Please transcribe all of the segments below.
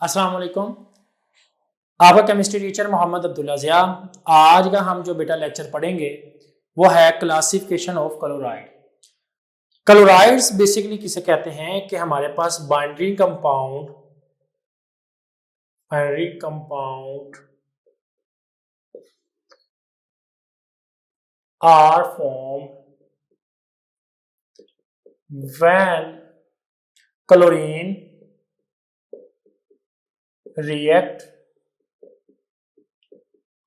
अस्सलाम वालेकुम। आपका केमिस्ट्री टीचर मोहम्मद अब्दुल्ला ज़िया। आज का हम जो बेटा लेक्चर पढ़ेंगे वो है classification of chloride. Chlorides basically किसे कहते हैं कि हमारे पास binary compound are form when chlorine react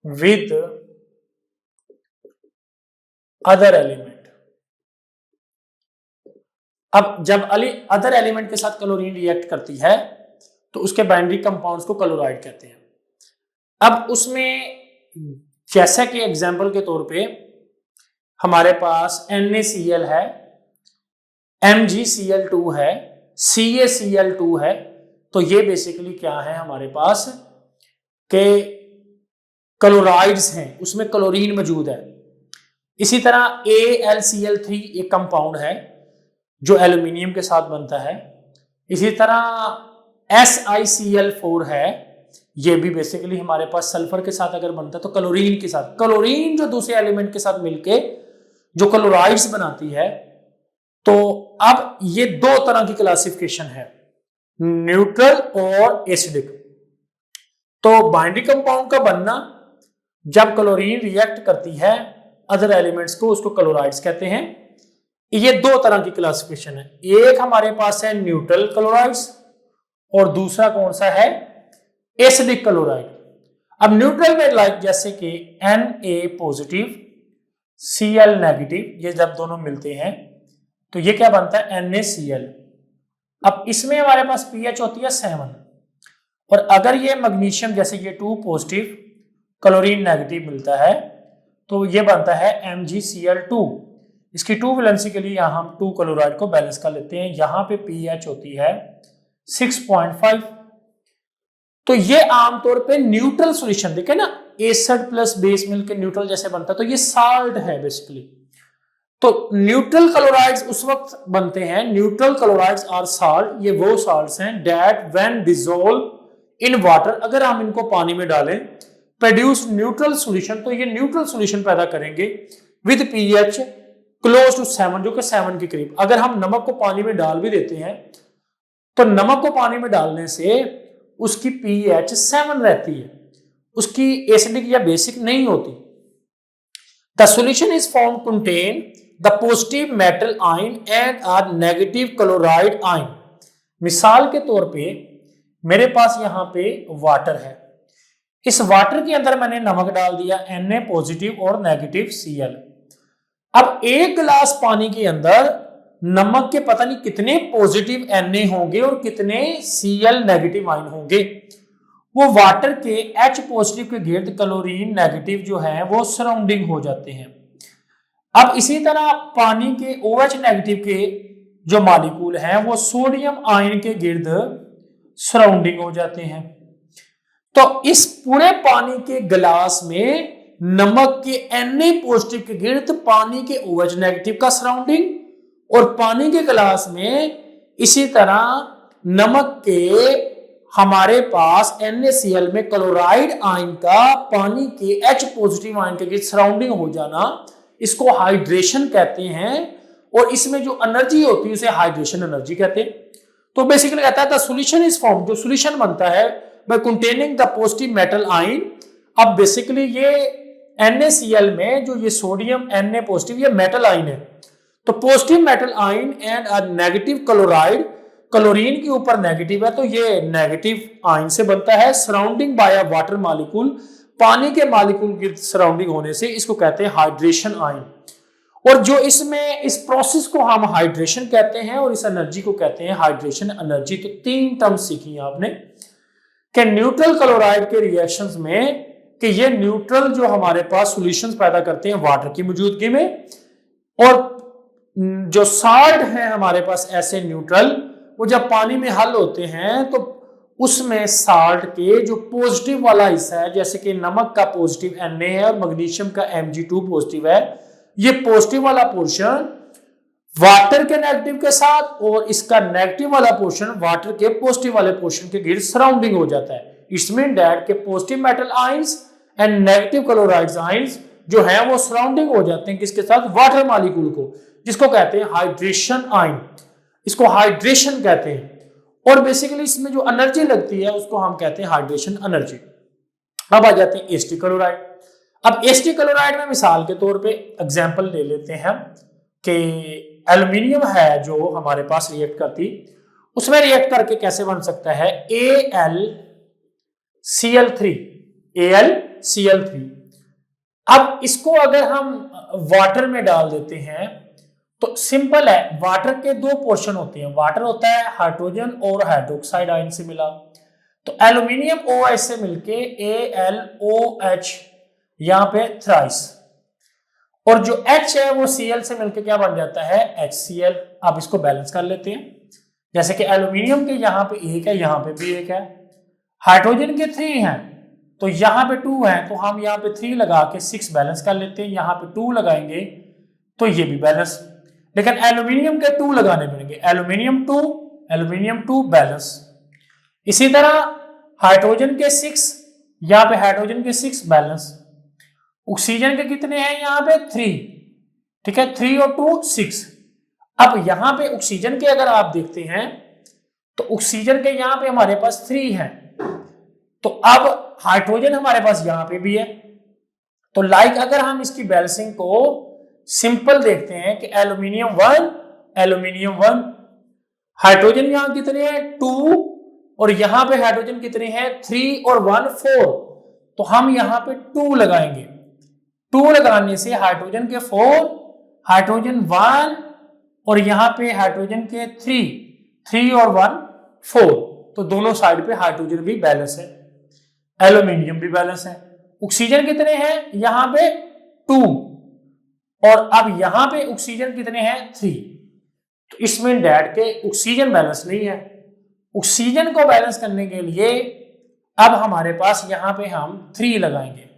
with other element। अब जब अदर एलिमेंट के साथ क्लोरीन रिएक्ट करती है तो उसके बाइंडरी कंपाउंड्स को क्लोराइड कहते हैं। अब उसमें जैसा कि एग्जांपल के तौर पे हमारे पास NaCl है, MgCl2 है, CaCl2 है, तो ये बेसिकली क्या है हमारे पास के क्लोराइड्स हैं, उसमें क्लोरीन मौजूद है। इसी तरह AlCl3 एक कंपाउंड है जो एल्यूमिनियम के साथ बनता है। इसी तरह SiCl4 है, ये भी बेसिकली हमारे पास सल्फर के साथ अगर बनता है तो क्लोरीन के साथ, क्लोरीन जो दूसरे एलिमेंट के साथ मिलके जो क्लोराइड्स बनाती है। तो अब ये दो तरह की क्लासिफिकेशन है, न्यूट्रल और एसिडिक। तो बाइंडरी कंपाउंड का बनना जब क्लोरीन रिएक्ट करती है अदर एलिमेंट्स को, उसको क्लोराइड्स कहते हैं। ये दो तरह की क्लासिफिकेशन है, एक हमारे पास है न्यूट्रल क्लोराइड्स और दूसरा कौन सा है, एसिडिक क्लोराइड। अब न्यूट्रल में लाइक जैसे कि Na पॉजिटिव Cl नेगेटिव, ये जब दोनों मिलते हैं तो ये क्या बनता है, NaCl। अब इसमें हमारे पास pH होती है 7, और अगर ये मैग्नीशियम जैसे ये 2 पॉजिटिव क्लोरीन नेगेटिव मिलता है तो ये बनता है MgCl2। इसकी 2 वैलेंसी के लिए यहां हम 2 क्लोराइड को बैलेंस कर लेते हैं। यहां पे pH होती है 6.5। तो ये आमतौर पे न्यूट्रल सॉल्यूशन, देखे ना एसिड प्लस बेस मिलकर न्यूट्रल जैसे बनता है, तो ये साल्ट है बेसिकली। तो न्यूट्रल क्लोराइड्स उस वक्त बनते हैं, न्यूट्रल क्लोराइड्स आर साल्ट, ये वो साल्ट्स हैं that when dissolve in water, अगर हम इनको पानी में डालें, प्रोड्यूस न्यूट्रल सॉल्यूशन, तो ये न्यूट्रल सॉल्यूशन पैदा करेंगे विद pH क्लोज टू 7, जो कि 7 के करीब। अगर हम नमक को पानी में डाल भी देते हैं तो नमक को पानी में डालने से उसकी pH 7 रहती है, उसकी एसिडिक या बेसिक नहीं होती। The solution is found contain the positive metal ion and a negative chloride ion। मिसाल के तौर पे मेरे पास यहां पे वाटर है, इस वाटर के अंदर मैंने नमक डाल दिया Na पॉजिटिव और नेगेटिव Cl। अब एक गिलास पानी के अंदर नमक के पता नहीं कितने पॉजिटिव Na होंगे और कितने Cl नेगेटिव आयन होंगे। वो वाटर के H पॉजिटिव के गिर्द क्लोरीन नेगेटिव जो है वो सराउंडिंग हो जाते हैं। अब इसी तरह पानी के OH नेगेटिव के जो मॉलिक्यूल हैं वो सोडियम आयन के गिर्द सराउंडिंग हो जाते हैं। तो इस पूरे पानी के गिलास में नमक के Na पॉजिटिव के गिर्द पानी के OH नेगेटिव का सराउंडिंग, और पानी के गिलास में इसी तरह नमक के हमारे पास NaCl में क्लोराइड आयन का पानी के H पॉजिटिव आयन के सराउंडिंग हो जाना, इसको हाइड्रेशन कहते हैं। और इसमें जो एनर्जी होती है उसे हाइड्रेशन एनर्जी कहते हैं। तो बेसिकली कहता है द सॉल्यूशन इज फॉर्म, जो सॉल्यूशन बनता है by containing the positive metal ion. अब बेसिकली ये NaCl में जो ये सोडियम Na पॉजिटिव ये मेटल आयन है, तो positive metal ion and a negative chloride, chlorine के ऊपर नेगेटिव है तो ये नेगेटिव आयन से बनता है, surrounding by a water molecule, पानी के मॉलिक्यूल की सराउंडिंग होने से इसको कहते हैं हाइड्रेशन आयन। और जो इसमें इस प्रोसेस को हम हाइड्रेशन कहते हैं और इस एनर्जी को कहते हैं हाइड्रेशन एनर्जी। तो 3 टर्म्स सीखी आपने कि न्यूट्रल क्लोराइड के रिएक्शंस में कि ये न्यूट्रल जो हमारे पास सॉल्यूशंस पैदा करते हैं वाटर की मौजूदगी में, और जो साल्ट है हमारे पास ऐसे न्यूट्रल, वो जब पानी में हल होते हैं तो उसमें साल्ट के जो पॉजिटिव वाला हिस्सा है, जैसे कि नमक का पॉजिटिव Na है और मैग्नीशियम का Mg2 पॉजिटिव है, ये पॉजिटिव वाला पोर्शन वाटर के नेगेटिव के साथ और इसका नेगेटिव वाला पोर्शन वाटर के पॉजिटिव वाले पोर्शन के गिर्द सराउंडिंग हो जाता है। इट्स मीन दैट के positive metal ions and negative chloride ions जो है वो सराउंडिंग हो जाते हैं किसके साथ, वाटर मॉलिक्यूल को, जिसको कहते हैं हाइड्रेशन आयन, इसको हाइड्रेशन कहते हैं। और बेसिकली इसमें जो एनर्जी लगती है उसको हम कहते हैं हाइड्रेशन एनर्जी। अब आ जाते हैं एसिटिक क्लोराइड। अब एसिटिक क्लोराइड में मिसाल के तौर पे एग्जांपल ले लेते हैं हम कि एल्युमिनियम है जो हमारे पास रिएक्ट करती, उसमें रिएक्ट करके कैसे बन सकता है AlCl3। अब इसको अगर हम वाटर में डाल देते हैं तो सिंपल है, वाटर के दो पोर्शन होते हैं, वाटर होता है हाइड्रोजन और हाइड्रोक्साइड आयन से मिला, तो एल्युमिनियम OH से मिलके AlOH यहां पे थ्राइस, और जो H है वो Cl से मिलके क्या बन जाता है HCl। अब इसको बैलेंस कर लेते हैं, जैसे कि एल्युमिनियम के यहाँ पे एक है, यहाँ पे भी एक है, हाइड्रोजन के 3 हैं तो यहाँ पे 2 है, तो हम यहाँ पे 3 लगा के 6 बैलेंस कर लेते हैं, यहाँ पे 2 लगाएंगे तो ये भी बैलेंस, लेकिन एल्युमिनियम के 2 लगाने पड़ेंगे, एल्युमिनियम 2 बैलेंस। इसी तरह हाइड्रोजन के 6, यहाँ पे हाइड्रोजन के 6 बैलेंस, ऑक्सीजन के कितने हैं यहाँ पे 3, ठीक है, 3 और 2 6। अब यहाँ पे ऑक्सीजन के अगर आप देखते हैं तो ऑक्सीजन के यहाँ पे हमारे पास 3 है, तो अब हाइड्रोजन हमारे पास यहाँ पे भी है, तो लाइक अगर हम इसकी बैलेंसिंग को सिंपल देखते हैं कि एल्युमिनियम 1, हाइड्रोजन यहाँ कितने हैं 2, और यहाँ पे हाइड्रोजन कितने हैं 3 और 1 4, तो हम यहाँ पे 2 लगाएंगे, 2 लगाने से हाइड्रोजन के 4, हाइड्रोजन 1 और यहाँ पे हाइड्रोजन के 3 और 1 4, तो दोनों साइड पे हाइड्रोजन भी बैलेंस है, एल्युमिनियम भी बैलेंस है। ऑक्सीजन कितने हैं यहाँ पे 2, और अब यहाँ पे ऑक्सीजन कितने हैं 3, तो इसमें डैट के ऑक्सीजन बैलेंस नहीं है। ऑक्सीजन को बैलेंस करने के लिए अब हमारे पास यहाँ पे हम 3 लगाएंगे,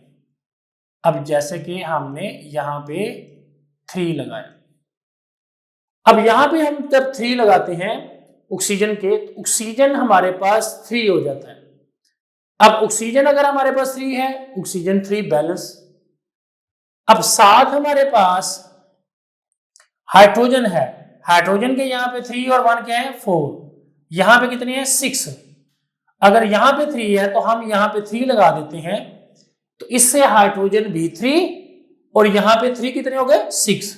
अब जैसे कि हमने यहाँ पे 3 लगाया, अब यहाँ पे हम जब 3 लगाते हैं ऑक्सीजन के, तो ऑक्सीजन हमारे पास 3 हो जाता है। अब ऑक्सीजन अगर हमारे पास 3 है, ऑक्सीजन 3 बैलेंस। अब साथ हमारे पास हाइड्रोजन है, हाइड्रोजन के यहाँ पे 3 और 1 क्या है 4, यहाँ पे कितने हैं 6, अगर यहाँ पे 3 है तो हम यहाँ पे 3 लगा देते हैं, तो इससे हाइड्रोजन भी 3 और यहाँ पे 3 कितने हो गए 6,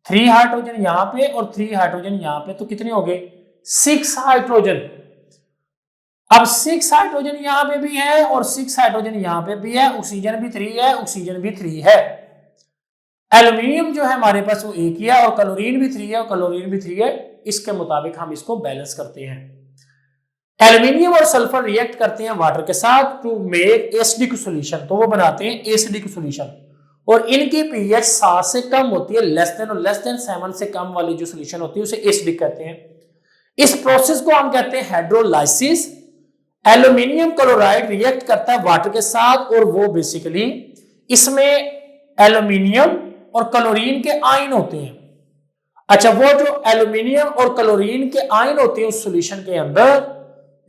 3 हाइड्रोजन यहाँ पे और 3 हाइड्रोजन यहाँ पे, तो कितने हो गए 6 हाइड्रोजन। अब 6 हाइड्रोजन यहाँ पे भी है और 6 हाइड्रोजन यहाँ पे भी है, ऑक्सीजन भी 3 है, ऑक्सीजन भी 3 है। एल्युमिनियम जो है हमारे पास वो 1 ही है, और क्लोरीन भी 3 है और क्लोरीन भी 3 है, इसके मुताबिक हम इसको बैलेंस करते हैं। एल्युमिनियम और सल्फर रिएक्ट करते हैं वाटर के साथ टू मेक एसिडिक सॉल्यूशन, तो वो बनाते हैं एसिडिक सॉल्यूशन, और इनकी पीएच 7 से कम होती है, लेस देन 7 से कम वाली जो सॉल्यूशन होती है उसे एसिडिक कहते हैं। इस प्रोसेस को हम कहते हैं हाइड्रोलाइसिस। एल्युमिनियम क्लोराइड रिएक्ट करता है वाटर के साथ, और वो बेसिकली इसमें एल्युमिनियम और क्लोरीन के आयन होते हैं। अच्छा, वो जो एल्युमिनियम और क्लोरीन के आयन होते हैं उस सॉल्यूशन के अंदर,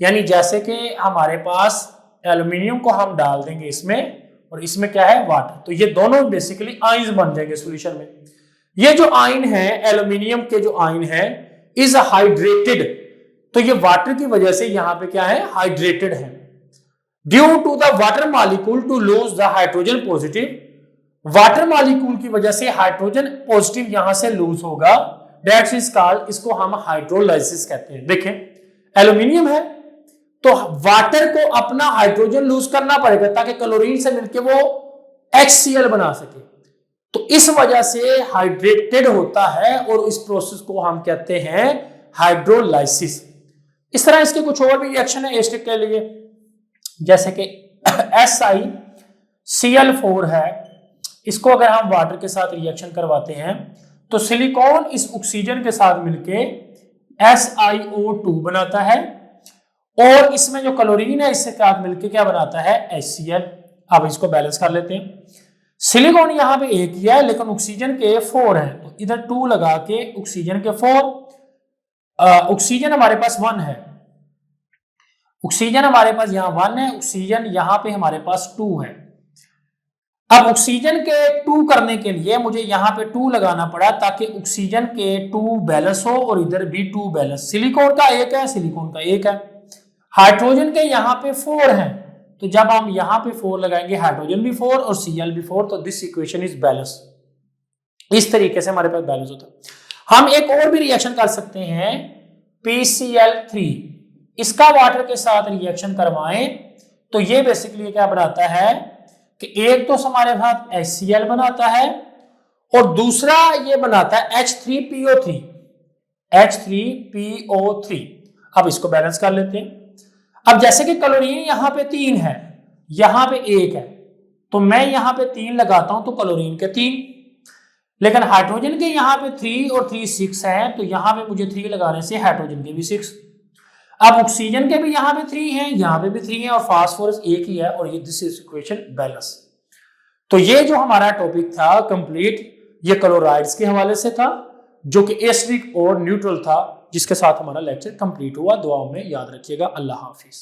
यानी जैसे कि हमारे पास एल्युमिनियम को हम डाल देंगे इसमें, और इसमें क्या है वाटर, तो ये दोनों बेसिकली आयंस बन जाएंगे सॉल्यूशन में। ये जो आयन है एल्युमिनियम के जो आयन है इज हाइड्रेटेड, तो ये वाटर की वजह से यहां पे क्या है हाइड्रेटेड है। Due to the water molecule to lose the hydrogen positive, water molecule की वजह से हाइड्रोजन पॉजिटिव यहां से लूज होगा, दैट्स इज कॉल्ड, इसको हम हाइड्रोलाइसिस कहते हैं। देखें एल्युमिनियम है तो वाटर को अपना हाइड्रोजन लूज करना पड़ेगा ताकि क्लोरीन से मिलकर वो HCl बना सके, तो इस वजह से हाइड्रेटेड होता है, और इस प्रोसेस को हम कहते हैं हाइड्रोलाइसिस। इस तरह इसके कुछ और भी रिएक्शन है एसिडिक के लिए, जैसे कि SiCl4 है, इसको अगर हम वाटर के साथ रिएक्शन करवाते हैं तो सिलिकॉन इस ऑक्सीजन के साथ मिलके SiO2 बनाता है, और इसमें जो क्लोरीन है इसके साथ मिलके क्या बनाता है HCl। अब इसको बैलेंस कर लेते हैं। सिलिकॉन यहाँ पे एक ही है लेकिन ऑक्सीजन के 4 है, तो इधर 2 लगा के ऑक्सीजन के 4, ऑक्सीजन हमारे पास 1 है, ऑक्सीजन हमारे पास यहाँ 1 है, ऑक्सीजन यहाँ पे हमारे पास 2 है। अब ऑक्सीजन के 2 करने के लिए मुझे यहाँ पे 2 लगाना पड़ा ताकि ऑक्सीजन के 2 बैलेंस हो और इधर भी 2 बैलेंस। सिलिकॉन का 1 है, सिलिकॉन का 1 है। हाइड्रोजन के यहाँ पे 4 है, तो जब हम यहाँ पे 4 लगाएंगे हाइड्रोजन भी 4 और Cl भी 4, तो दिस इक्वेशन इज बैलेंस। इस तरीके से हमारे पास बैलेंस होता है। हम एक और भी रिएक्शन कर सकते हैं, PCl3, इसका वाटर के साथ रिएक्शन करवाएं तो ये बेसिकली क्या बनाता है कि एक तो हमारे साथ HCl बनाता है और दूसरा ये बनाता है H3PO3, H3PO3। अब इसको बैलेंस कर लेते हैं। अब जैसे कि क्लोरीन यहां पे 3 है, यहां पे 1 है, तो मैं यहां पे 3 लगाता हूं तो क्लोरीन के 3, लेकिन हाइड्रोजन के यहां पे 3 और 3 6 है, तो यहां पे मुझे 3 लगाने से हाइड्रोजन के भी 6। अब ऑक्सीजन के भी यहाँ पे 3 है, यहाँ पे भी 3 है और फास्फोरस एक ही है, और ये दिस इज इक्वेशन बैलेंस। तो ये जो हमारा टॉपिक था कंप्लीट, ये क्लोराइड्स के हवाले से था जो कि एसिडिक और न्यूट्रल था, जिसके साथ हमारा लेक्चर कंप्लीट हुआ। दुआओं में याद रखिएगा। अल्लाह हाफिज।